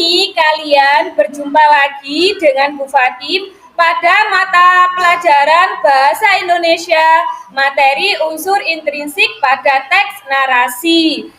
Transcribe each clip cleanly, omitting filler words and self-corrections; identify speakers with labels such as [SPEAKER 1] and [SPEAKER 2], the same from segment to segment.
[SPEAKER 1] ini kalian berjumpa lagi dengan Bu Fatim pada mata pelajaran Bahasa Indonesia materi unsur intrinsik pada teks narasi.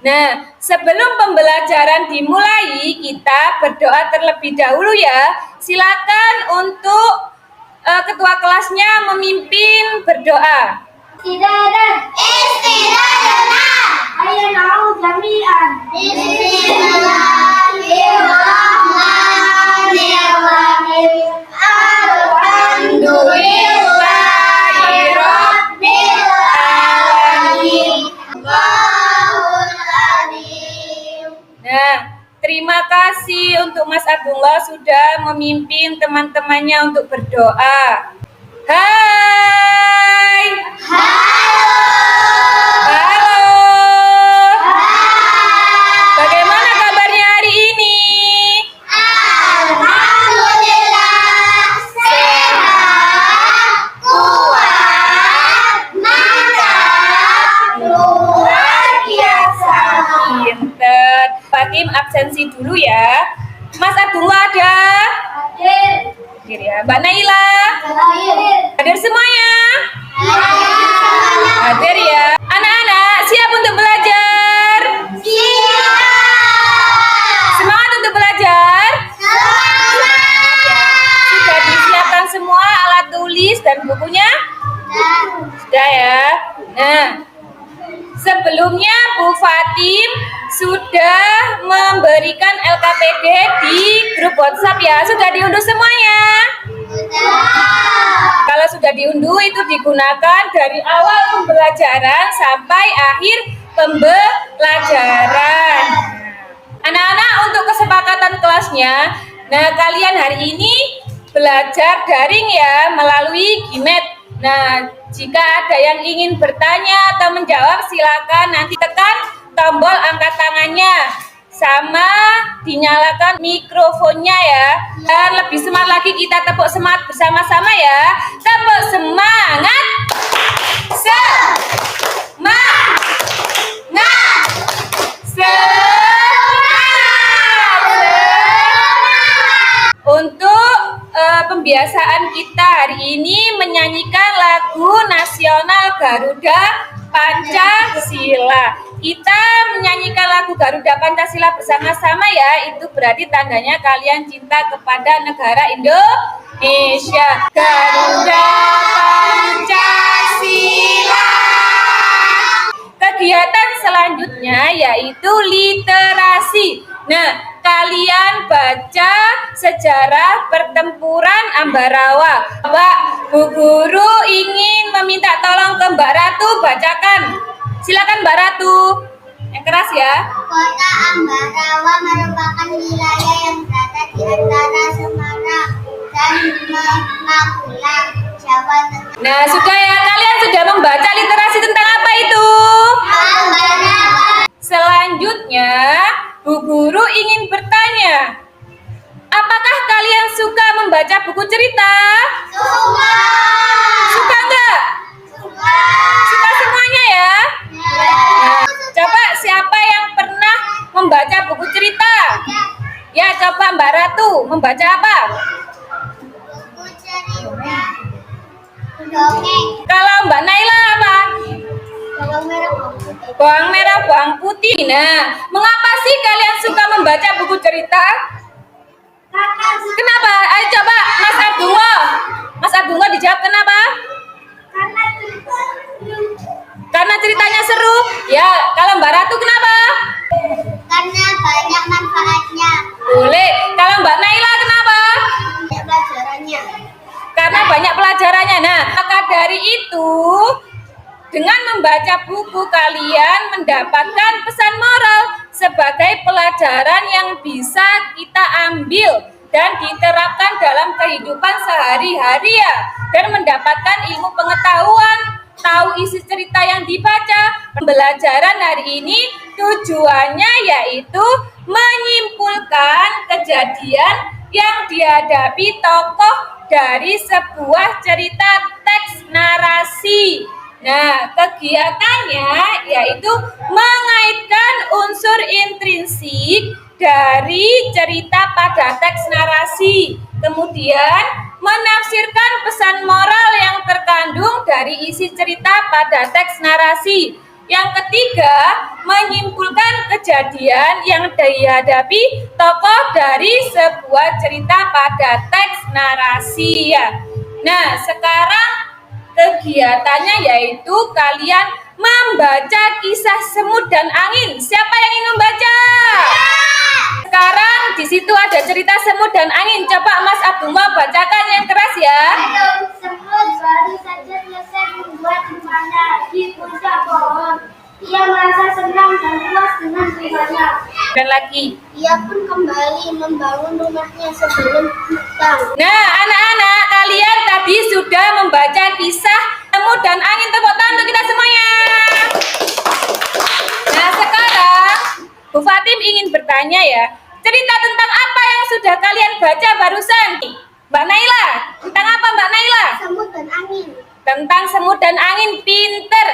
[SPEAKER 1] Nah, sebelum pembelajaran dimulai, kita berdoa terlebih dahulu ya. Silakan untuk ketua kelasnya memimpin berdoa.
[SPEAKER 2] Istirahatlah. Ayo na'udzu jami'an. Bismillahirrahmanirrahim. Alhamdulillahirabbil alamin.
[SPEAKER 1] Nah, terima kasih untuk Mas Abdullah sudah memimpin teman-temannya untuk berdoa. Hai. Halo. Bagaimana kabarnya hari ini?
[SPEAKER 2] Alhamdulillah, sehat, kuat, mantap, luar biasa.
[SPEAKER 1] Pinter. Fatim absensi dulu ya. Mas Abdullah ada? Hadir ya. Mbak Naila? Hadir semuanya? Hadir ya. Anak-anak siap untuk belajar? Semangat untuk belajar? Sudah disiapkan semua alat tulis dan bukunya? Sudah ya. Nah, sebelumnya Bu Fatim sudah memberikan LKPD di grup WhatsApp ya. Sudah diunduh semuanya? Kalau sudah diunduh itu digunakan dari awal pembelajaran sampai akhir pembelajaran. Anak-anak untuk kesepakatan kelasnya, nah kalian hari ini belajar daring ya melalui Gmail. Nah, jika ada yang ingin bertanya atau menjawab silakan nanti tekan tombol angkat tangannya sama dinyalakan mikrofonnya ya. Dan lebih semangat lagi kita tepuk semangat bersama-sama ya. Tepuk semangat. Untuk pembiasaan kita hari ini menyanyikan lagu nasional Garuda Pancasila. Kita menyanyikan lagu Garuda Pancasila bersama-sama ya. Itu berarti tandanya kalian cinta kepada negara Indonesia. Garuda Pancasila. Kegiatan selanjutnya yaitu literasi. Nah, kalian baca sejarah pertempuran Ambarawa. Mbak, Bu Guru ingin meminta tolong ke Mbak Ratu bacakan. Silakan Mbak Ratu. Yang keras ya.
[SPEAKER 2] Kota Ambarawa merupakan wilayah yang berada di antara Semarang dan Magelang, Jawa Tengah.
[SPEAKER 1] Nah, sudah ya, kalian sudah membaca literasi tentang apa itu?
[SPEAKER 2] Ambarawa.
[SPEAKER 1] Selanjutnya, Bu Guru ingin bertanya, apakah kalian suka membaca buku cerita?
[SPEAKER 2] Suka.
[SPEAKER 1] Suka enggak?
[SPEAKER 2] Suka.
[SPEAKER 1] Suka semuanya ya? Nah, coba siapa yang pernah membaca buku cerita? Ya, coba Mbak Ratu, membaca apa?
[SPEAKER 2] Buku cerita. Dongeng.
[SPEAKER 1] Kalau Mbak Naila apa?
[SPEAKER 2] Bawang merah, bawang putih.
[SPEAKER 1] Bawang merah, bawang putih. Nah, mengapa sih kalian suka membaca buku cerita? Kenapa? Ayo coba Mas Abdullah. Mas Abdullah dijawab kenapa? Karena ceritanya seru. Ya, kalau Mbak Ratu kenapa?
[SPEAKER 2] Karena banyak manfaatnya.
[SPEAKER 1] Boleh. Kalau Mbak Naila kenapa?
[SPEAKER 2] Banyak pelajarannya.
[SPEAKER 1] Karena banyak pelajarannya. Nah, maka dari itu dengan membaca buku kalian mendapatkan pesan moral sebagai pelajaran yang bisa kita ambil dan diterapkan dalam kehidupan sehari-hari ya, dan mendapatkan ilmu pengetahuan, tahu isi cerita yang dibaca. Pembelajaran hari ini tujuannya yaitu menyimpulkan kejadian yang dihadapi tokoh dari sebuah cerita teks narasi. Nah, kegiatannya yaitu mengaitkan unsur intrinsik dari cerita pada teks narasi. Kemudian menafsirkan pesan moral yang terkandung dari isi cerita pada teks narasi. Yang ketiga, menyimpulkan kejadian yang dihadapi tokoh dari sebuah cerita pada teks narasi ya. Nah, sekarang kegiatannya yaitu kalian membaca kisah semut dan angin. Siapa yang ingin membaca? Sekarang di situ ada cerita semut dan angin. Coba Mas Abdullah bacakan yang keras ya.
[SPEAKER 2] Semut baru saja selesai membuat rumahnya di puncak pohon. Ia merasa senang dan puas dengan rumahnya.
[SPEAKER 1] Dan lagi.
[SPEAKER 2] Ia pun kembali membangun rumahnya sebelum hutang.
[SPEAKER 1] Nah, anak-anak, kalian tadi sudah membaca kisah semut dan angin. Tepuk tangan untuk kita semuanya. Nah, sekarang Bu Fatim ingin bertanya ya. Cerita tentang apa yang sudah kalian baca barusan? Mbak Naila, tentang apa Mbak Naila?
[SPEAKER 2] Semut dan angin.
[SPEAKER 1] Tentang semut dan angin, pinter.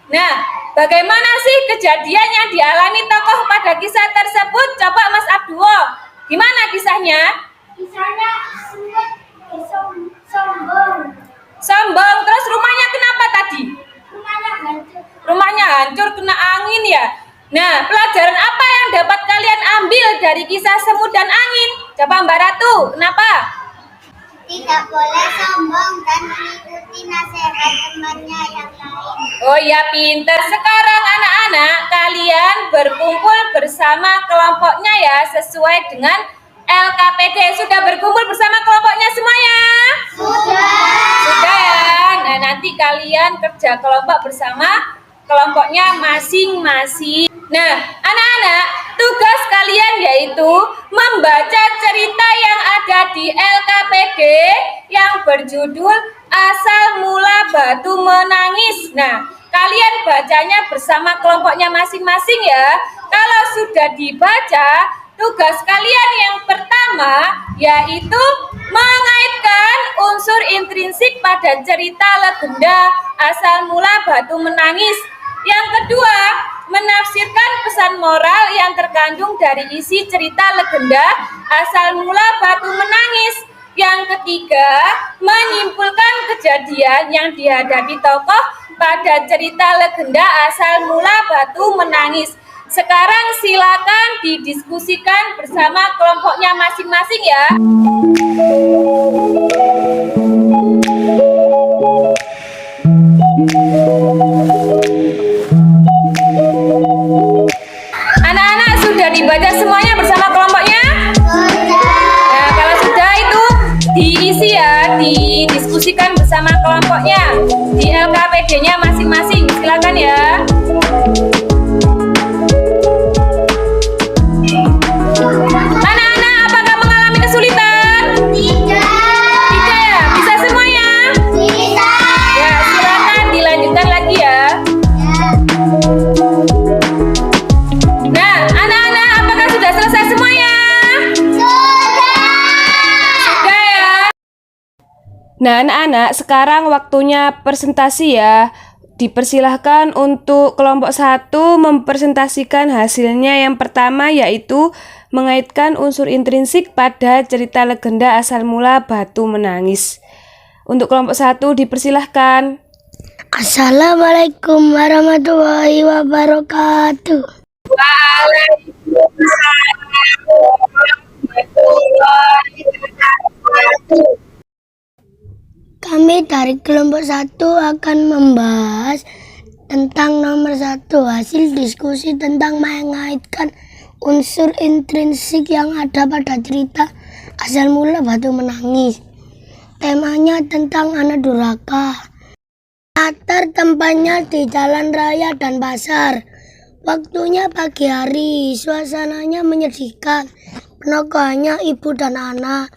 [SPEAKER 1] Nah, bagaimana sih kejadian yang dialami tokoh pada kisah tersebut? Coba Mas Abdullah, gimana kisahnya?
[SPEAKER 2] Kisahnya semut sombong.
[SPEAKER 1] Sombong, terus rumahnya kenapa tadi?
[SPEAKER 2] Rumahnya hancur.
[SPEAKER 1] Rumahnya hancur kena angin ya. Nah, pelajaran apa yang dapat kalian ambil dari kisah semut dan angin? Coba Mbak Ratu, kenapa?
[SPEAKER 2] Tidak boleh sombong dan mengikuti nasihat temannya yang lain.
[SPEAKER 1] Oh ya, pinter. Sekarang anak-anak, kalian berkumpul bersama kelompoknya ya, sesuai dengan LKPD. Sudah berkumpul bersama kelompoknya semuanya?
[SPEAKER 2] Sudah.
[SPEAKER 1] Sudah ya. Nah, nanti kalian kerja kelompok bersama kelompoknya masing-masing. Nah, anak-anak, tugas kalian yaitu membaca cerita yang ada di LKPD yang berjudul Asal Mula Batu Menangis. Nah, kalian bacanya bersama kelompoknya masing-masing ya. Kalau sudah dibaca, tugas kalian yang pertama yaitu mengaitkan unsur intrinsik pada cerita legenda Asal Mula Batu Menangis. Yang kedua, menafsirkan pesan moral yang terkandung dari isi cerita legenda Asal Mula Batu Menangis. Yang ketiga, menyimpulkan kejadian yang dihadapi tokoh pada cerita legenda Asal Mula Batu Menangis. Sekarang silakan didiskusikan bersama kelompoknya masing-masing ya. Anak-anak sudah dibaca semuanya bersama kelompoknya? Nah, kalau sudah itu diisi ya, didiskusikan bersama kelompoknya di LKPD-nya masing-masing. Silakan ya. Anak-anak, apakah mengalami kesulitan? Tidak ya? Bisa semuanya? Ya, silakan dilanjutkan lagi ya. Nah, anak-anak, apakah sudah selesai semuanya? Sudah ya. Nah, anak-anak, sekarang waktunya presentasi ya. Dipersilahkan untuk kelompok 1 mempresentasikan hasilnya. Yang pertama yaitu mengaitkan unsur intrinsik pada cerita legenda Asal Mula Batu Menangis. Untuk kelompok 1 dipersilahkan.
[SPEAKER 2] Assalamualaikum warahmatullahi wabarakatuh.
[SPEAKER 1] Waalaikumsalam warahmatullahi wabarakatuh.
[SPEAKER 2] Kami dari kelompok 1 akan membahas tentang nomor 1, hasil diskusi tentang mengaitkan unsur intrinsik yang ada pada cerita Asal Mula Batu Menangis. Temanya tentang anak durhaka. Latar tempatnya di jalan raya dan pasar. Waktunya pagi hari, suasananya menyedihkan. Penokohannya ibu dan anak.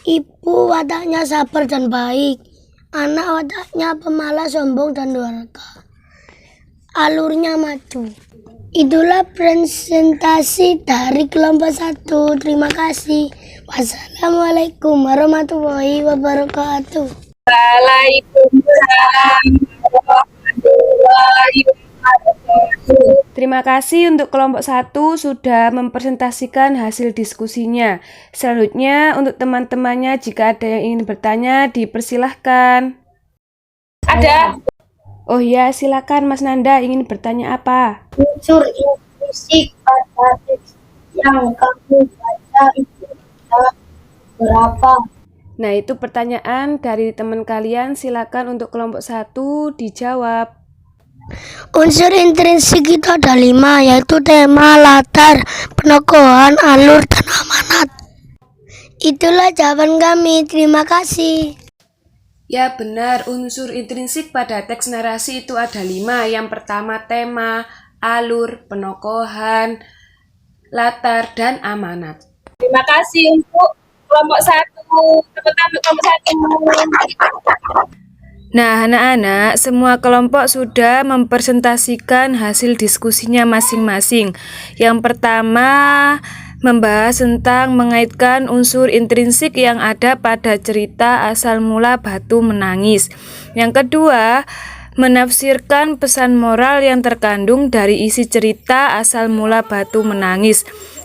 [SPEAKER 2] Ibu wataknya sabar dan baik. Anak wataknya pemalas, sombong dan durhaka. Alurnya maju. Itulah presentasi dari kelompok 1. Terima kasih. Wassalamualaikum warahmatullahi wabarakatuh.
[SPEAKER 1] Waalaikumsalam warahmatullahi
[SPEAKER 3] Terima kasih untuk kelompok 1 sudah mempresentasikan hasil diskusinya. Selanjutnya untuk teman-temannya jika ada yang ingin bertanya dipersilahkan.
[SPEAKER 1] Ada.
[SPEAKER 3] Oh ya, silakan Mas Nanda, ingin bertanya apa?
[SPEAKER 2] Unsur intrinsik pada teks yang kamu baca itu ada berapa?
[SPEAKER 3] Nah, itu pertanyaan dari teman kalian. Silakan untuk kelompok 1 dijawab.
[SPEAKER 2] Unsur intrinsik itu ada 5, yaitu tema, latar, penokohan, alur, dan amanat. Itulah jawaban kami. Terima kasih.
[SPEAKER 3] Ya benar, unsur intrinsik pada teks narasi itu ada 5. Yang pertama tema, alur, penokohan, latar, dan amanat.
[SPEAKER 1] Terima kasih untuk kelompok 1. Tepuk tangan kelompok 1.
[SPEAKER 3] Nah, anak-anak, semua kelompok sudah mempresentasikan hasil diskusinya masing-masing. Yang pertama, membahas tentang mengaitkan unsur intrinsik yang ada pada cerita asal mula Batu Menangis. Yang kedua, menafsirkan pesan moral yang terkandung dari isi cerita asal mula Batu Menangis.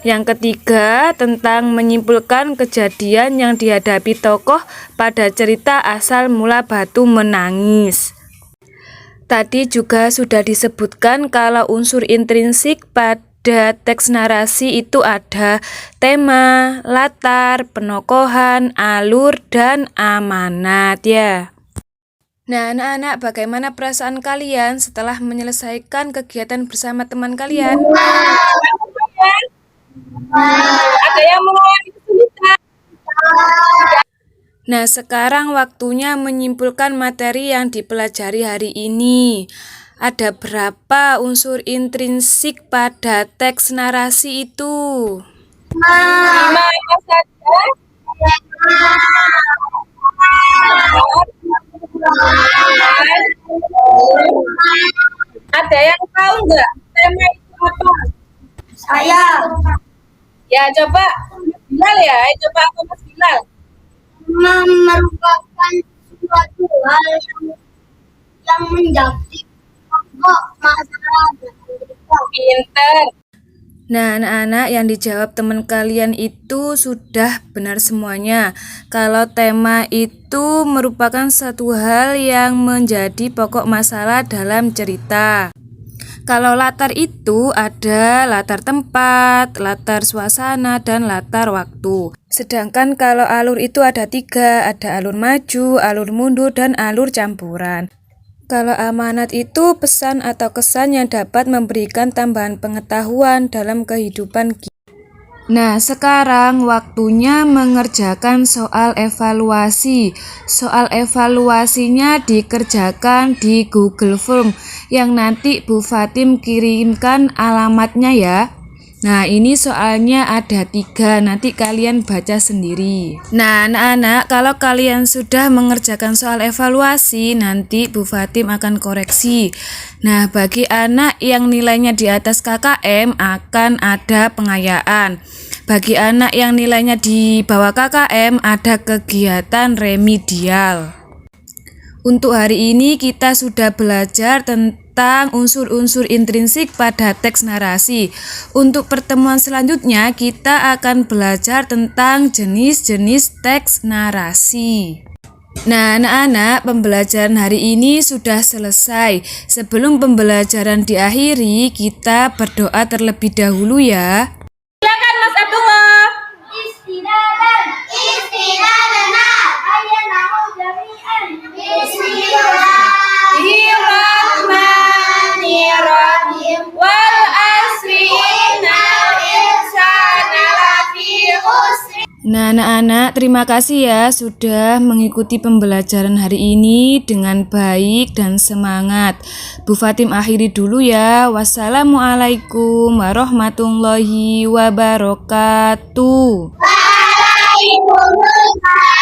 [SPEAKER 3] Yang ketiga, tentang menyimpulkan kejadian yang dihadapi tokoh pada cerita asal mula Batu Menangis. Tadi juga sudah disebutkan kalau unsur intrinsik pada teks narasi itu ada tema, latar, penokohan, alur, dan amanat ya. Nah, anak-anak, bagaimana perasaan kalian setelah menyelesaikan kegiatan bersama teman kalian?
[SPEAKER 1] Ada yang mengalami kesulitan?
[SPEAKER 3] Nah, sekarang waktunya menyimpulkan materi yang dipelajari hari ini. Ada berapa unsur intrinsik pada teks narasi itu?
[SPEAKER 1] 5 apa saja? Ada yang tahu nggak tema itu apa?
[SPEAKER 2] Saya
[SPEAKER 1] Ya coba Mas Bilal ya, coba apa Mas Bilal?
[SPEAKER 2] merupakan suatu hal yang menjadi pokok masalah dalam cerita.
[SPEAKER 1] Pinter.
[SPEAKER 3] Nah, anak-anak, yang dijawab teman kalian itu sudah benar semuanya. Kalau tema itu merupakan satu hal yang menjadi pokok masalah dalam cerita. Kalau latar itu ada latar tempat, latar suasana, dan latar waktu. Sedangkan kalau alur itu ada 3, ada alur maju, alur mundur, dan alur campuran. Kalau amanat itu pesan atau kesan yang dapat memberikan tambahan pengetahuan dalam kehidupan kita. Nah, sekarang waktunya mengerjakan soal evaluasi. Soal evaluasinya dikerjakan di Google Form yang nanti Bu Fatim kirimkan alamatnya ya. Nah, ini soalnya ada 3, nanti kalian baca sendiri. Nah, anak-anak, kalau kalian sudah mengerjakan soal evaluasi, nanti Bu Fatim akan koreksi. Nah, bagi anak yang nilainya di atas KKM akan ada pengayaan. Bagi anak yang nilainya di bawah KKM ada kegiatan remedial. Untuk hari ini kita sudah belajar tentang unsur-unsur intrinsik pada teks narasi. Untuk pertemuan selanjutnya kita akan belajar tentang jenis-jenis teks narasi. Nah, anak-anak, pembelajaran hari ini sudah selesai. Sebelum pembelajaran diakhiri, kita berdoa terlebih dahulu ya.
[SPEAKER 1] Silakan Mas Abdullah. Bismillahirrahmanirrahim. Wal asri innal insana lafi khusr.
[SPEAKER 3] Nah, anak-anak, terima kasih ya sudah mengikuti pembelajaran hari ini dengan baik dan semangat. Bu Fatim akhiri dulu ya. Wassalamualaikum warahmatullahi wabarakatuh.
[SPEAKER 2] Waalaikumsalam.